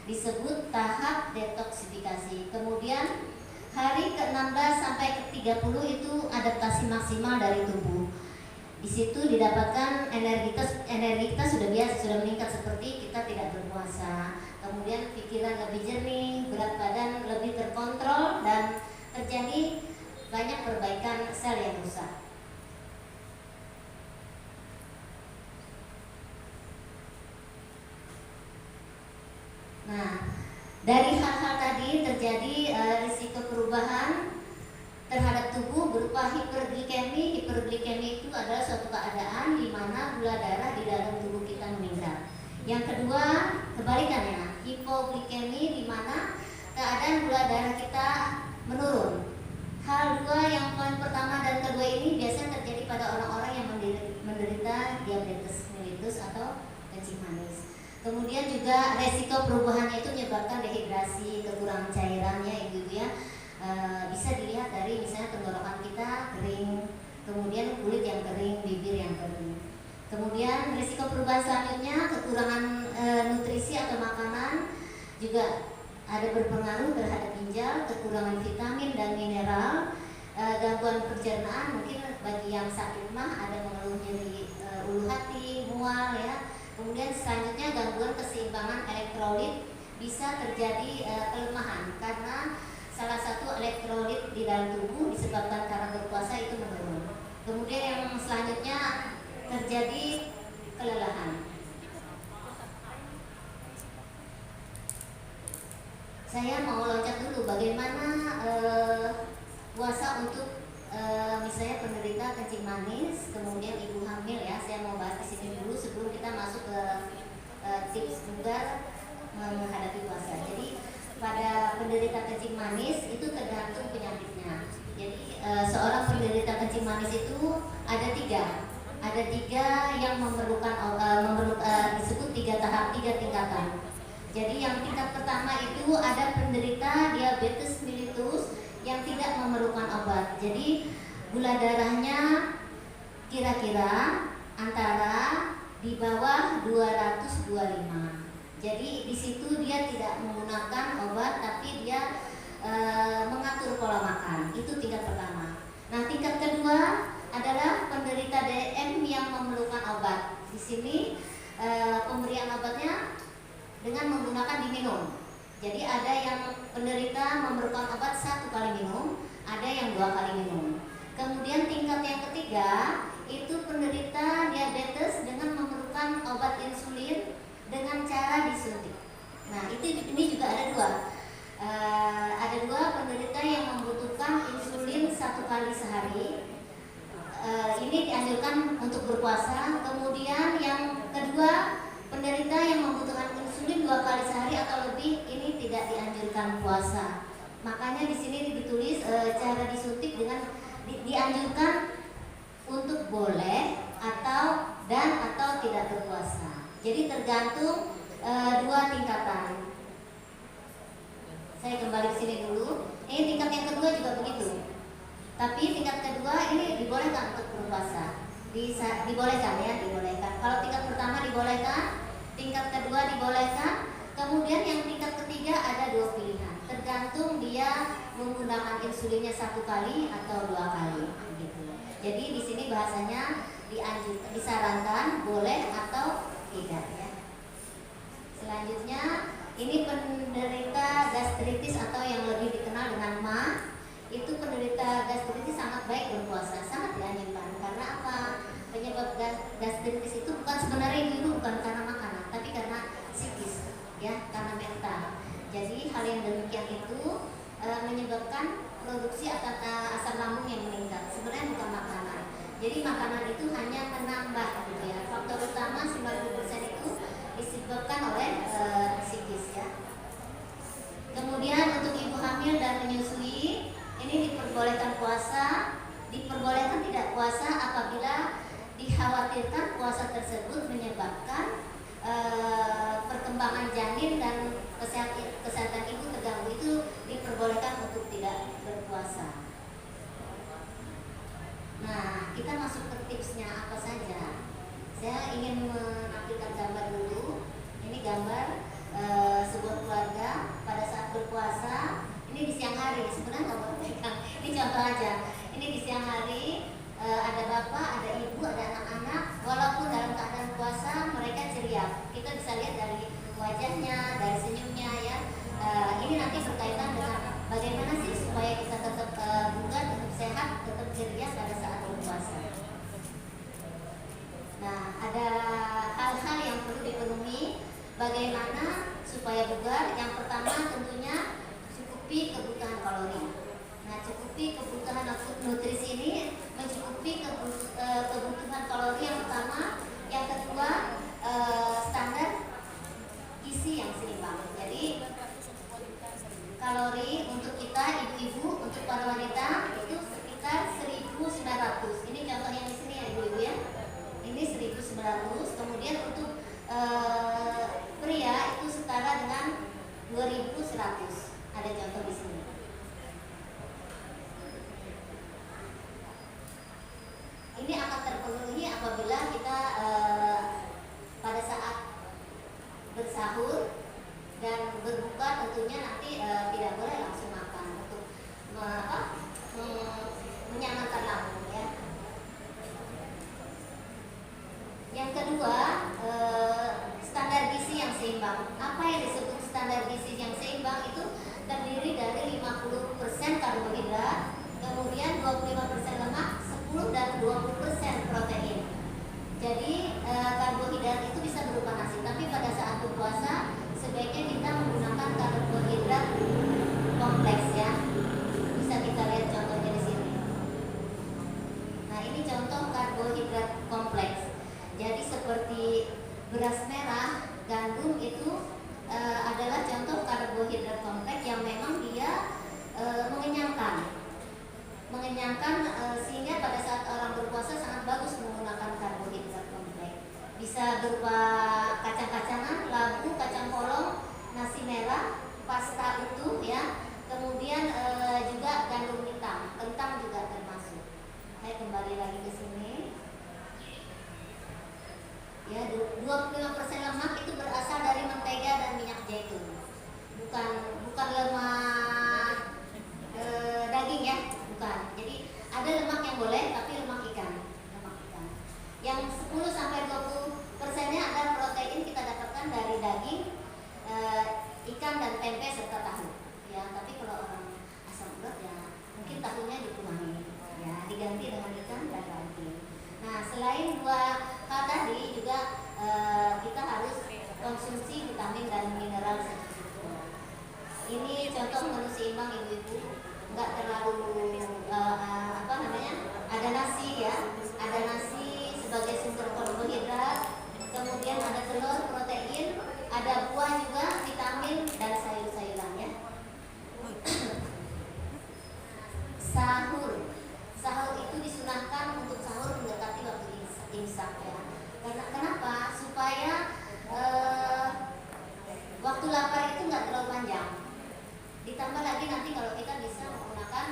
disebut tahap detoksifikasi. Kemudian hari ke-16 sampai ke-30 itu adaptasi maksimal dari tubuh. Di situ didapatkan energi kita sudah biasa, sudah meningkat seperti kita tidak berpuasa. Kemudian pikiran lebih jernih, berat badan lebih terkontrol, dan terjadi banyak perbaikan sel yang rusak. Nah, dari hal-hal tadi terjadi risiko perubahan terhadap tubuh berupa hiperglikemi. Hiperglikemi itu adalah suatu keadaan di mana gula darah di dalam tubuh kita meningkat. Yang kedua, kebalikannya, hipoglikemi, di mana keadaan gula darah kita menurun. Hal dua yang poin pertama dan kedua ini biasanya terjadi pada orang-orang yang menderita diabetes mellitus atau kencing manis. Kemudian juga resiko perubahannya itu menyebabkan dehidrasi, kekurangan cairannya itu ya. Bisa dilihat dari misalnya tenggorokan kita kering, kemudian kulit yang kering, bibir yang kering. Kemudian risiko perubahan selanjutnya, kekurangan nutrisi atau makanan juga ada berpengaruh terhadap ginjal, kekurangan vitamin dan mineral, gangguan pencernaan. Mungkin bagi yang sakit mah ada mengeluh nyeri ulu hati, mual ya. Kemudian selanjutnya gangguan keseimbangan elektrolit, bisa terjadi kelemahan karena salah satu elektrolit di dalam tubuh disebabkan karena berpuasa itu menurun. Kemudian yang selanjutnya terjadi kelelahan. Saya mau loncat dulu bagaimana puasa untuk misalnya penderita kencing manis, kemudian ibu hamil ya. Saya mau bahas di sini dulu sebelum kita masuk ke tips juga menghadapi puasa. Jadi pada penderita kencing manis itu tergantung penyakitnya. Jadi seorang penderita kencing manis itu ada tiga yang memerlukan disebut 3 tahap, 3 tingkatan. Jadi yang tingkat pertama itu ada penderita diabetes mellitus yang tidak memerlukan obat. Jadi gula darahnya kira-kira antara di bawah 225. Jadi di situ dia tidak menggunakan obat, tapi dia mengatur pola makan. Itu tingkat pertama. Nah, tingkat kedua adalah penderita DM yang memerlukan obat. Di sini pemberian obatnya dengan menggunakan diminum. Jadi ada yang penderita memerlukan obat 1 kali minum, ada yang 2 kali minum. Kemudian tingkat yang ketiga itu penderita diabetes dengan memerlukan obat insulin dengan cara disuntik. Nah, ini juga ada dua penderita yang membutuhkan insulin 1 kali sehari. Ini dianjurkan untuk berpuasa. Kemudian yang kedua, penderita yang membutuhkan insulin 2 kali sehari atau lebih, ini tidak dianjurkan puasa. Makanya di sini ditulis cara disuntik dengan dianjurkan untuk boleh atau tidak berpuasa. Jadi tergantung 2 tingkatan. Saya kembali ke sini dulu. Ini tingkat yang kedua juga begitu. Tapi tingkat kedua ini dibolehkan untuk berpuasa. Dibolehkan. Kalau tingkat pertama dibolehkan, tingkat kedua dibolehkan, kemudian yang tingkat ketiga ada 2 pilihan. Tergantung dia menggunakan insulinnya 1 kali atau 2 kali. Gitu. Jadi di sini bahasanya disarankan boleh atau tidak ya. Selanjutnya ini penderita gastritis atau yang lebih dikenal dengan MA. Itu penderita gastritis sangat baik berpuasa, sangat dianjurkan. Karena apa? Penyebab gastritis itu sebenarnya dulu bukan karena makanan, tapi karena psikis, ya, karena mental. Jadi hal yang demikian itu menyebabkan produksi asam lambung yang meningkat. Sebenarnya bukan makanan. Jadi makanan itu hanya menambah, gitu ya. Faktor utama 90% itu disebabkan oleh psikis, ya. Kemudian untuk ibu hamil dan menyusui ini diperbolehkan puasa, diperbolehkan tidak puasa apabila dikhawatirkan puasa tersebut menyebabkan perkembangan janin dan kesehatan ibu terganggu, itu diperbolehkan untuk tidak berpuasa. Nah, kita masuk ke tipsnya apa saja. Saya ingin menampilkan gambar dulu. Ini gambar sebuah keluarga Ini di siang hari, sebenarnya nggak boleh pegang. Ini contoh aja. Ini di siang hari ada bapak, ada ibu, ada anak-anak. Walaupun dalam keadaan puasa mereka ceria. Kita bisa lihat dari wajahnya, dari senyumnya ya. Ini nanti berkaitan dengan bagaimana sih supaya kita tetap bugar, tetap sehat, tetap ceria pada saat berpuasa. Nah, ada hal-hal yang perlu dipenuhi bagaimana supaya bugar. Yang pertama tentunya cukupi kebutuhan kalori. Nah, cukupi kebutuhan nutrisi ini mencukupi kebutuhan kalori yang pertama. Yang kedua, standar gizi yang seimbang. Jadi kalori untuk kita ibu-ibu, untuk para wanita itu sekitar 1.900. Ini contohnya di sini ya ibu-ibu ya. Ini 1.900. Kemudian untuk pria itu setara dengan 2.100. Ada contoh di sini. Ini akan terpenuhi apabila kita pada saat bersahur dan berbuka tentunya nanti tidak boleh langsung makan untuk menyamankan lambung ya. Yang kedua, standar gizi yang seimbang. Apa yang disebut standar gizi yang seimbang? Itu terdiri dari 50% karbohidrat, kemudian 25% lemak, 10 dan 20% protein. Jadi karbohidrat itu bisa berupa nasi, tapi pada saat berpuasa sebaiknya kita menggunakan karbohidrat kompleks ya. Bisa kita lihat contohnya di sini. Nah, ini contoh karbohidrat kompleks. Jadi seperti beras merah, gandum itu adalah contoh karbohidrat kompleks yang memang dia mengenyangkan sehingga pada saat orang berpuasa sangat bagus menggunakan karbohidrat kompleks. Bisa berupa kacang-kacangan, labu, kacang polong, nasi merah, pasta utuh ya. Kemudian juga gandum hitam, kentang juga termasuk. Saya kembali lagi ke sini. Ya, 25% lemak itu berasal dari mentega dan minyak zaitun. Bukan lemak daging ya, bukan. Jadi ada lemak yang boleh, tapi lemak ikan. Yang 10-20%-nya adalah protein kita dapatkan dari daging, ikan dan tempe serta tahu. Ya, tapi kalau orang asam urat ya mungkin tahunya dikurangi. Ya, diganti dengan ikan dan daging. Nah, selain dua hal tadi juga kita harus konsumsi vitamin dan mineral secukupnya. Ini contoh menu seimbang ibu-ibu, nggak terlalu ada nasi ya, ada nasi sebagai sumber karbohidrat, kemudian ada telur, protein, ada buah juga, vitamin dan sayur-sayuran ya. Sahur itu disunahkan untuk sahur mendekati waktu imsak ya. Karena kenapa? Supaya waktu lapar itu nggak terlalu panjang. Ditambah lagi nanti kalau kita bisa menggunakan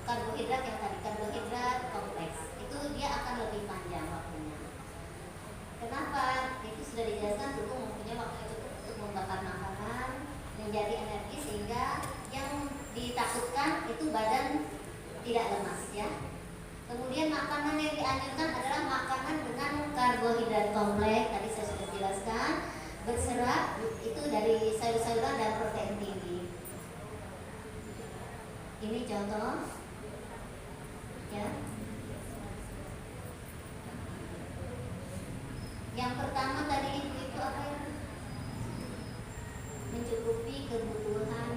karbohidrat yang tadi, karbohidrat kompleks, itu dia akan lebih panjang waktunya. Kenapa? Itu sudah dijelaskan tubuh mempunyai waktu yang cukup untuk membakar makanan menjadi energi sehingga yang ditakutkan itu badan tidak lemas ya. Kemudian makanan yang dianjurkan adalah makanan dengan karbohidrat kompleks, tadi saya sudah jelaskan, berserat itu dari sayur-sayuran dan protein tinggi. Ini contoh ya. Yang pertama tadi itu apa ya? Mencukupi kebutuhan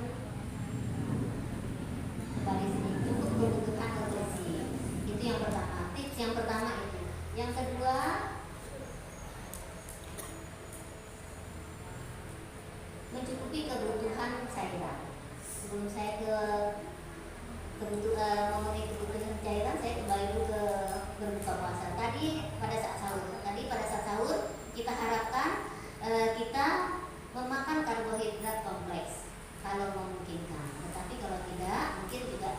cukup kebutuhan nutrisi. Itu yang pertama. Tips yang pertama itu. Yang kedua, mencukupi kebutuhan cairan. Sebelum saya memenuhi kebutuhan cairan, saya kembali dulu ke berbuka puasa. Tadi pada saat sahur kita harapkan kita memakan karbohidrat kompleks kalau memungkinkan. Tetapi kalau tidak, mungkin juga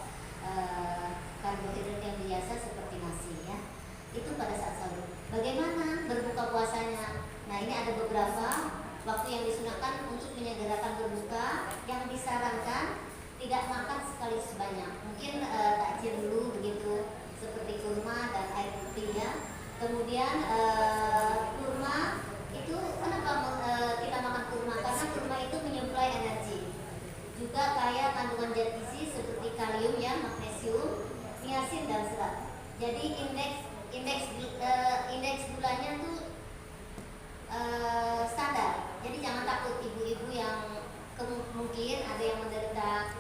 karbohidrat yang biasa seperti nasi ya. Itu pada saat sahur. Bagaimana berbuka puasanya? Nah, ini ada beberapa waktu yang disunahkan untuk menyegerakan berbuka, yang disarankan tidak makan sekali sebanyak. Mungkin takjil dulu begitu, seperti kurma dan air putih ya. Kemudian kurma itu kenapa kita makan kurma? Karena kurma itu menyuplai energi. Juga kaya kandungan zat gizi seperti kalium ya, magnesium, niacin dan serat. Jadi indeks gulanya tuh standar. Jadi jangan takut ibu-ibu yang mungkin ada yang menderita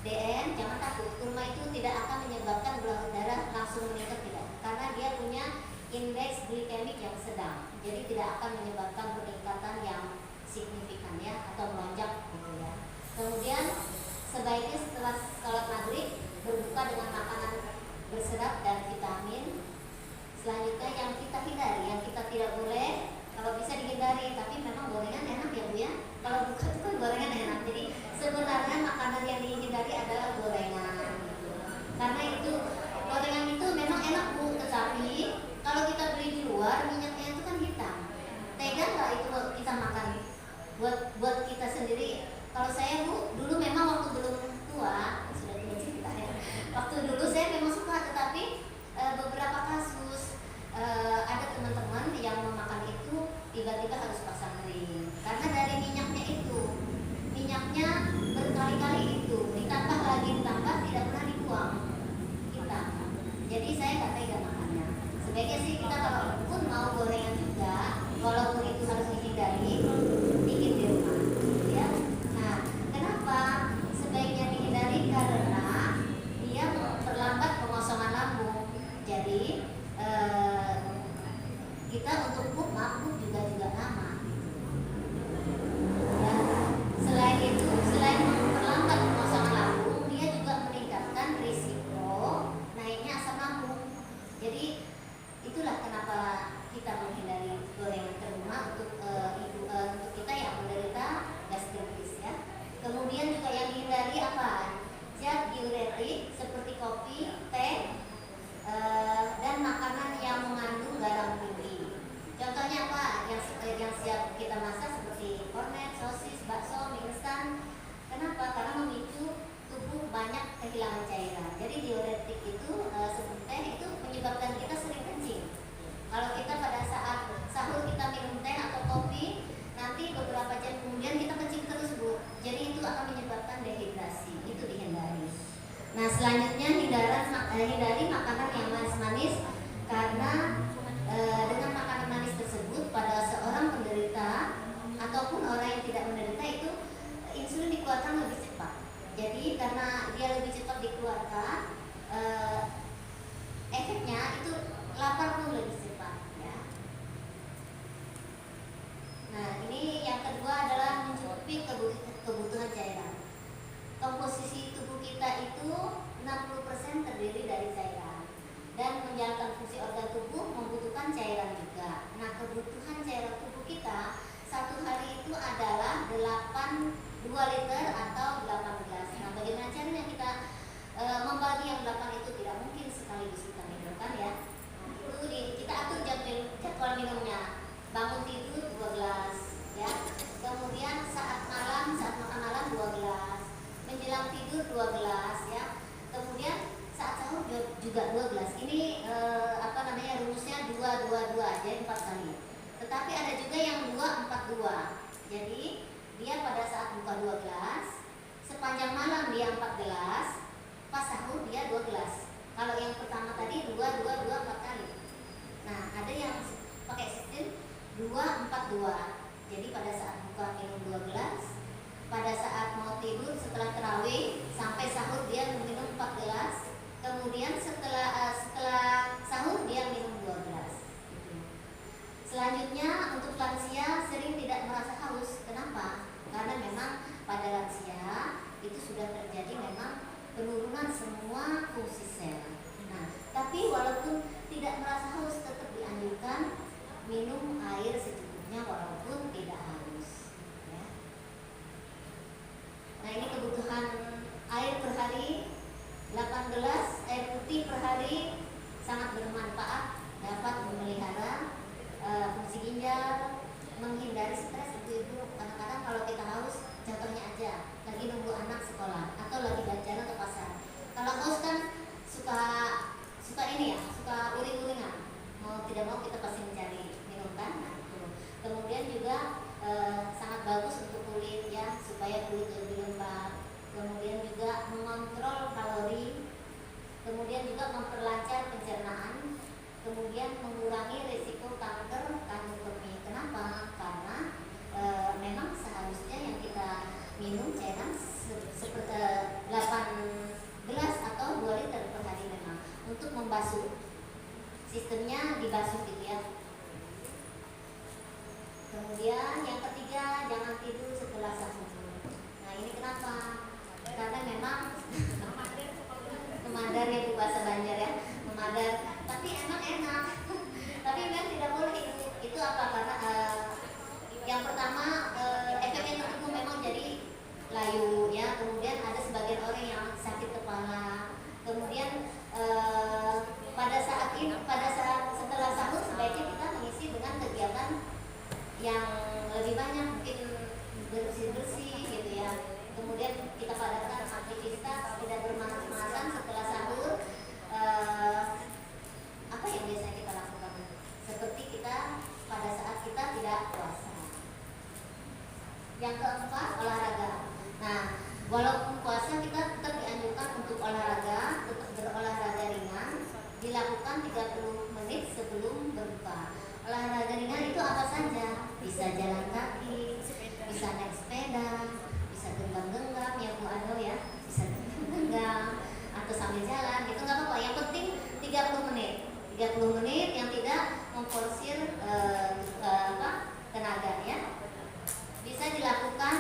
DN, jangan takut. Kurma itu tidak akan menyebabkan gula darah langsung meningkat, tidak. Karena dia punya indeks glikemik yang sedang. Jadi tidak akan menyebabkan peningkatan yang signifikan ya, atau melonjak gitu ya. Kemudian sebaiknya setelah sholat maghrib berbuka dengan makanan berserat dan vitamin. Selanjutnya yang kita hindari, yang kita tidak boleh, kalau bisa dihindari, tapi memang gorengan enak ya Bu ya. Kalau buka itu kan gorengan enak. Jadi sebenarnya makanan yang dihindari adalah gorengan. Karena itu gorengan itu memang enak Bu, tetapi kalau kita beli di luar minyaknya itu kan hitam. Tega nggak itu kita makan buat kita sendiri? Kalau saya Bu, dulu memang waktu belum tua, sudah punya cerita ya. Waktu dulu saya memang suka, tetapi beberapa kasus ada teman-teman yang memakan itu tiba-tiba harus pasang ring karena dari minyaknya berkali-kali itu ditambah tidak pernah dibuang kita. Jadi saya nggak tega makannya. Sebaiknya sih kita kalaupun mau gorengan juga, walaupun itu harus dihindari, bikin di rumah ya. Nah, kenapa sebaiknya dihindari? Karena dia memperlambat pengosongan lambung. Jadi kita untuk mabuk juga lama. Dan selain memperlambat pengosongan lambung, dia juga meningkatkan risiko naiknya asam lambung. Jadi itulah kenapa kita menghindari gorengan terutama untuk untuk kita yang menderita gastritis ya. Kemudian juga yang dihindari apa? Zat diuretik seperti kopi, teh, dan makanan yang mengandung garam tinggi. Contohnya apa? Yang siap kita masak seperti kornet, sosis, bakso, mie instan. Kenapa? Karena memicu tubuh banyak kehilangan cairan. Jadi diuretik itu seperti teh itu menyebabkan kita sering kencing. Kalau kita pada saat sahur kita minum teh atau kopi, nanti beberapa jam kemudian kita kencing terus Bu. Jadi itu akan menyebabkan dehidrasi. Itu dihindari. Nah selanjutnya hindari makanan yang manis-manis karena dengan makanan manis tersebut pada seorang penderita ataupun orang yang tidak menderita itu insulin dikeluarkan lebih cepat. Jadi karena dia lebih cepat dikeluarkan, efeknya itu lapar pun lebih cepat ya. Nah ini yang kedua adalah mencukupi kebutuhan cairan. Komposisi tubuh kita itu 60% terdiri dari cairan dan menjalankan fungsi organ tubuh membutuhkan cairan juga. Nah kebutuhan cairan tubuh kita satu hari itu adalah 2 liter atau 8 gelas. Nah bagaimana caranya kita membagi yang 8 itu? Tidak mungkin sekaligus kita minumkan ya. Nah, itu kita atur jadwal minumnya. Bangun tidur 2 gelas ya. Kemudian saat makan malam 2 gelas. Menjelang tidur 2 gelas ya. Kemudian saat sahur juga 2 gelas. Ini rumusnya 2-2-2, jadi 4 kali. Tetapi ada juga yang 2-4-2. Jadi dia pada saat buka 2 gelas, sepanjang malam dia 4 gelas, pas sahur dia 2 gelas. Kalau yang pertama tadi 2-2-2 4 kali. Nah ada yang pakai sistem 2-4-2. Jadi pada saat buka minum 2 gelas, pada saat mau tidur setelah tarawih sampai sahur dia minum 4 gelas. Kemudian setelah sahur dia minum 2 gelas. Selanjutnya untuk lansia sering tidak merasa haus. Kenapa? Karena memang pada lansia itu sudah terjadi memang penurunan semua fungsi sel. Nah, tapi walaupun tidak merasa haus tetap dianjurkan minum air secukupnya walaupun tidak haus. Ya. Nah ini kebutuhan air per hari 8 gelas air putih per hari sangat bermanfaat, dapat memelihara fungsi ginjal, menghindari stres. Itu ibu mau kita pasti mencari minum kan. Nah, itu. Kemudian juga sangat bagus untuk kulit ya, supaya kulit lebih lembab. Kemudian juga mengontrol kalori, kemudian juga memperlancar pencernaan, kemudian mengurangi risiko kanker kandung kemih. Kenapa? Karena memang seharusnya yang kita minum cairan seperti 8 gelas atau 2 liter per hari memang untuk membasuh, sistemnya dibasuh gitu ya. Kemudian yang ketiga, jangan tidur setelah sahur. Nah ini kenapa? Karena memang memadar ya Bu, bahasa Banjar ya, memadar. Tapi emang enak. Tapi memang tidak boleh itu. Itu apa? Karena yang pertama efeknya tertentu memang jadi layu ya. Kemudian ada sebagian orang yang sakit kepala. Kemudian pada saat setelah sahur sebaiknya kita mengisi dengan kegiatan yang lebih banyak, mungkin bersih-bersih gitu ya. Kemudian kita padatkan aktivitas, tidak bermalas-malasan setelah sahur. Apa yang biasanya kita lakukan? Seperti kita pada saat kita tidak puasa. Yang keempat, olahraga. Nah, walaupun puasa kita tetap dianjurkan untuk olahraga, tetap berolahraga ringan, dilakukan 30 menit sebelum berbuka. Olahraga ringan itu apa saja? Bisa jalan kaki, bisa naik sepeda, bisa genggam-genggam ya Bu Ado ya, bisa genggam atau sambil jalan, itu nggak apa-apa. Yang penting 30 menit, 30 menit yang tidak memforsir tenaga ya. Bisa dilakukan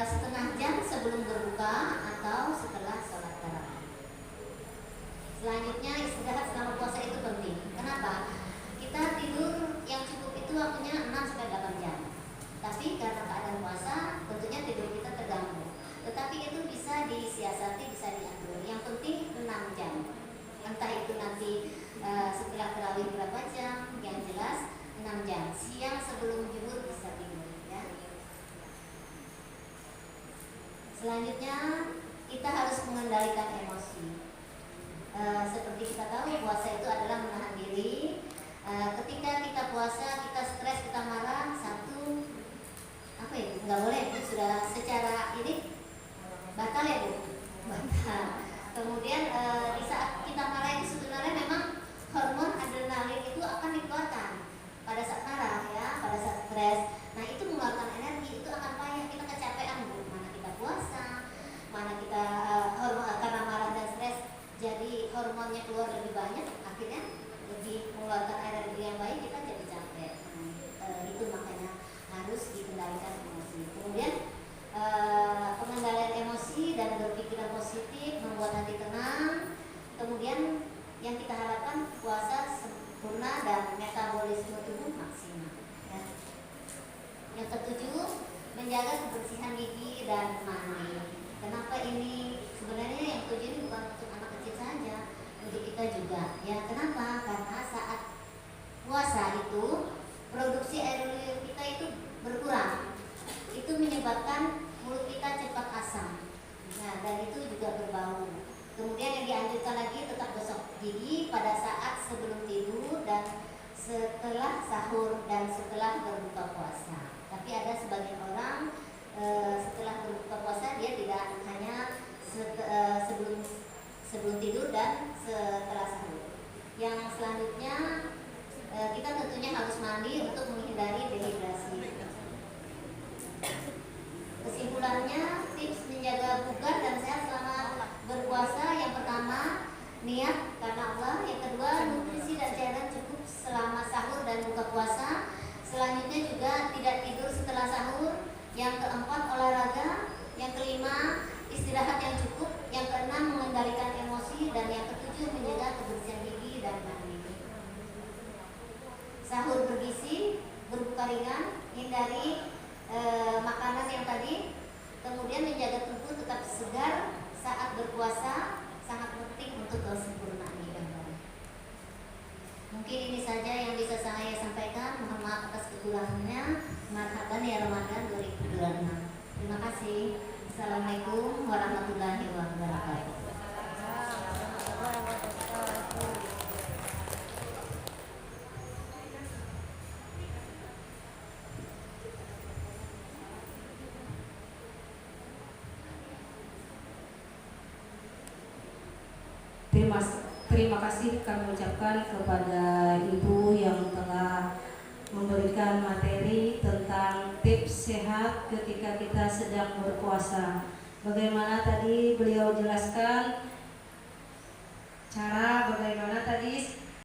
setengah jam sebelum berbuka atau setelah sholat tarawih. Selanjutnya istirahat selama puasa itu penting. Kenapa? Kita tidur yang cukup itu waktunya 6-8 jam. Tapi karena keadaan puasa tentunya tidur kita terganggu. Tetapi itu bisa disiasati, bisa diatur. Yang penting 6 jam. Entah itu nanti setelah tarawih berapa jam, yang jelas 6 jam. Siang sebelum zuhur bisa tidur ya. Selanjutnya kita harus mengendalikan emosi. Seperti kita tahu puasa itu adalah menahan diri. Ketika kita puasa, kita stres, kita marah, satu apa ya? Nggak boleh, itu sudah secara ini batal ya Bu. Batal. Kemudian di saat kita marah itu sebenarnya memang hormon adrenalin itu akan dikeluarkan pada saat marah ya, pada saat stres. Nah itu mengeluarkan energi, itu akan payah, kita kecapean Bu. Mana kita puasa, mana kita karena marah dan stres, jadi hormonnya keluar lebih banyak, akhirnya lebih mengeluarkan energi yang baik, kita jadi capek. Itu makanya harus dikendalikan emosi. Kemudian pengendalian emosi dan berpikiran positif, membuat hati tenang. Kemudian yang kita harapkan puasa sempurna dan metabolisme tubuh maksimal ya. Yang ketujuh, menjaga kebersihan gigi dan mani. Kenapa ini? Sebenarnya yang ketujuh ini bukan untuk anak kecil saja, untuk kita juga ya. Kenapa? Karena saat puasa itu produksi air liur kita itu berkurang. Itu menyebabkan mulut kita cepat asam. Nah, dan itu juga berbau. Kemudian yang dianjurkan lagi tetap gosok gigi pada saat sebelum tidur dan setelah sahur dan setelah berbuka puasa. Tapi ada sebagian orang setelah berbuka puasa dia tidak hanya sebelum tidur dan setelah sahur. Yang selanjutnya kita tentunya harus mandi untuk menghindari dehidrasi. Kesimpulannya, tips menjaga bugar dan sehat selama berpuasa: yang pertama, niat karena Allah. Yang kedua, nutrisi dan cairan cukup selama sahur dan buka puasa. Selanjutnya juga tidak tidur setelah sahur. Yang keempat, olahraga. Yang kelima, istirahat yang cukup. Yang keenam, mengendalikan emosi. Dan yang ketujuh, menjaga kebersihan gigi dan mani. Sahur bergizi, berbuka ringan, hindari makanan yang tadi. Kemudian menjaga tubuh tetap segar saat berpuasa, sangat penting untuk kesempurnaan ibadah. Mungkin ini saja yang bisa saya sampaikan. Mohon maaf atas kekurangannya. Marhaban ya Ramadan 2026. Terima kasih. Assalamualaikum warahmatullahi wabarakatuh. Terima kasih kami ucapkan kepada Ibu yang telah memberikan materi tentang tips sehat ketika kita sedang berpuasa. Bagaimana tadi beliau jelaskan bagaimana tadi